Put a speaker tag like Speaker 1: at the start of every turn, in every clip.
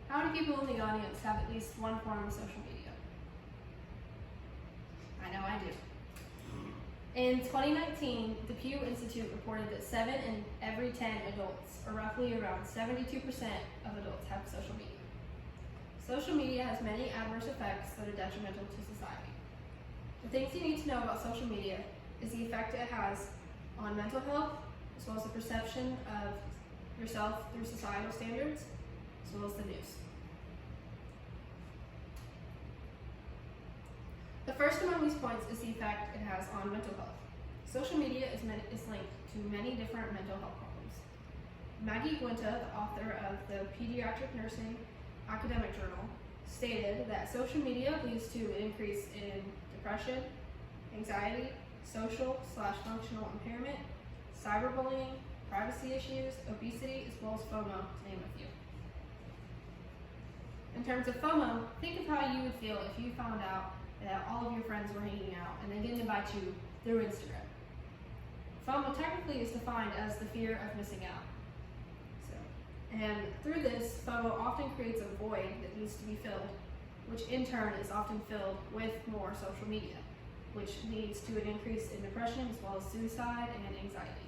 Speaker 1: How many people in the audience have at least one form of social media? I know I do. In 2019, the Pew Institute reported that 7 in every 10 adults, or roughly around 72% of adults, have social media. Social media has many adverse effects that are detrimental to society. The things you need to know about social media is the effect it has on mental health, as well as the perception of yourself through societal standards, as well as the news. The first among these points is the effect it has on mental health. Social media is linked to many different mental health problems. Maggie Guenta, the author of the Pediatric Nursing Academic Journal, stated that social media leads to an increase in depression, anxiety, social/functional impairment, cyberbullying, privacy issues, obesity, as well as FOMO, to name a few. In terms of FOMO, think of how you would feel if you found out that all of your friends were hanging out and they didn't invite you through Instagram. FOMO technically is defined as the fear of missing out. And through this, FOMO often creates a void that needs to be filled, which in turn is often filled with more social media, which leads to an increase in depression as well as suicide and anxiety.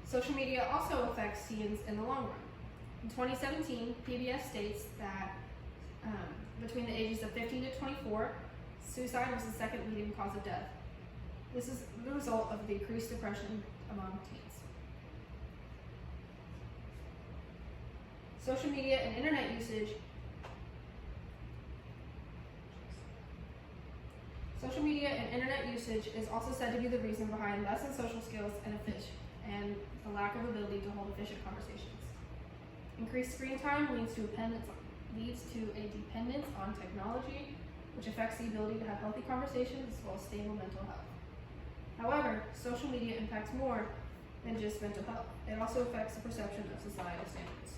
Speaker 1: Social media also affects teens in the long run. In 2017, PBS states that between the ages of 15 to 24, suicide was the second leading cause of death. This is the result of the increased depression among teens. Social media and internet usage. Social media and internet usage is also said to be the reason behind lessened social skills and the lack of ability to hold efficient conversations. Increased screen time leads to a dependence on technology, which affects the ability to have healthy conversations as well as stable mental health. However, social media impacts more than just mental health. It also affects the perception of societal standards.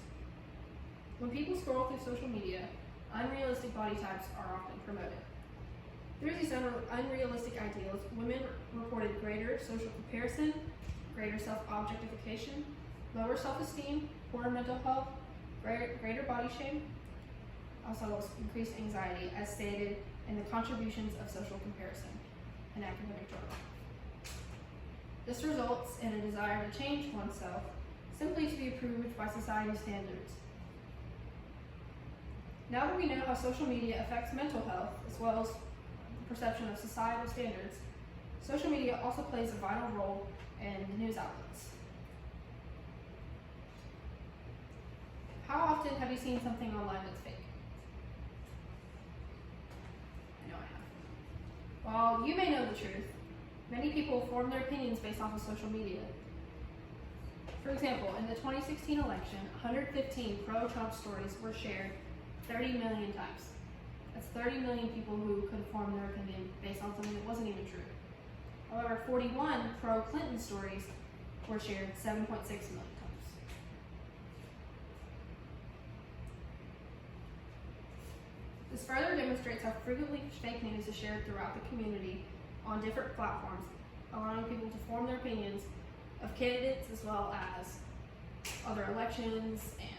Speaker 1: When people scroll through social media, unrealistic body types are often promoted. Through these unrealistic ideals, women reported greater social comparison, greater self-objectification, lower self-esteem, poor mental health, greater body shame, also increased anxiety, as stated in the Contributions of Social Comparison, an academic journal. This results in a desire to change oneself simply to be approved by society's standards. Now that we know how social media affects mental health as well as the perception of societal standards, social media also plays a vital role in the news outlets. How often have you seen something online that's fake? I know I have. While you may know the truth, many people form their opinions based off of social media. For example, in the 2016 election, 115 pro-Trump stories were shared 30 million times. That's 30 million people who could form their opinion based on something that wasn't even true. However, 41 pro-Clinton stories were shared 7.6 million times. This further demonstrates how frequently fake news is shared throughout the community on different platforms, allowing people to form their opinions of candidates as well as other elections and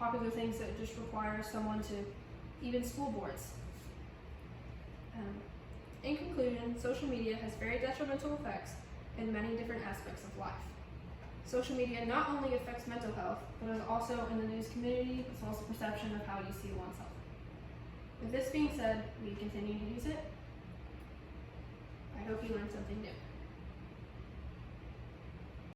Speaker 1: popular things that just require someone to, even school boards. In conclusion, social media has very detrimental effects in many different aspects of life. Social media not only affects mental health, but is also in the news community as well as the perception of how you see oneself. With this being said, we continue to use it. I hope you learned something new.